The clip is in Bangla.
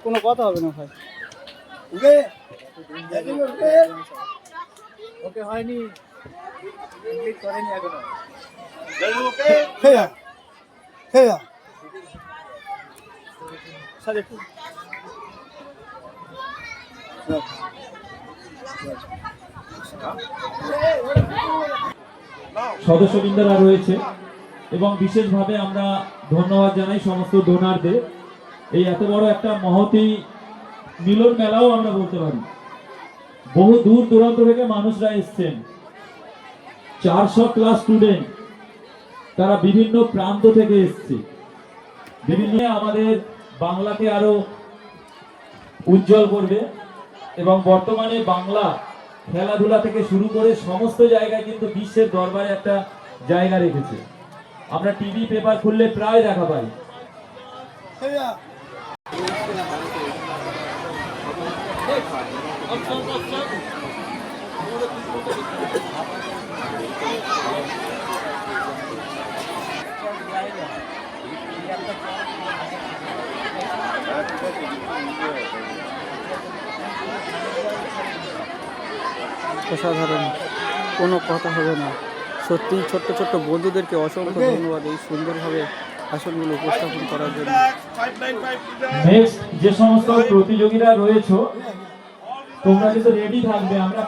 কোনো কথা হবে না ভাই। ওকে হয়নি, কমপ্লিট করেনি এখনো। স্যার একটু সদস্যবৃন্দরা রয়েছে এবং বিশেষভাবে আমরা ধন্যবাদ জানাই সমস্ত ডোনারদের। এই এত বড় একটা মহতী মিলন মেলাও আমরা বলতে পারি, বহু দূর দূরান্ত থেকে মানুষরা এসছেন। 400 ক্লাস স্টুডেন্ট, তারা বিভিন্ন প্রান্ত থেকে এসছে। বিভিন্ন আমাদের বাংলাকে আরো উজ্জ্বল করবে এবং বর্তমানে বাংলা খেলাধুলা থেকে শুরু করে সমস্ত জায়গায় কিন্তু বিশ্বের দরবারে একটা জায়গা রেখেছে। আমরা টিভি পেপার খুললে প্রায় দেখা পাই। অসাধারণ, কোনো কথা হবে না। সত্যি ছোট্ট ছোট্ট বন্ধুদেরকে অসংখ্য ধন্যবাদ এই সুন্দরভাবে আসনগুলো উপস্থাপন করার জন্য। নেক্সট যে সমস্ত প্রতিযোগীরা রয়েছে তোমরা কিন্তু রেডি থাকবে। আমরা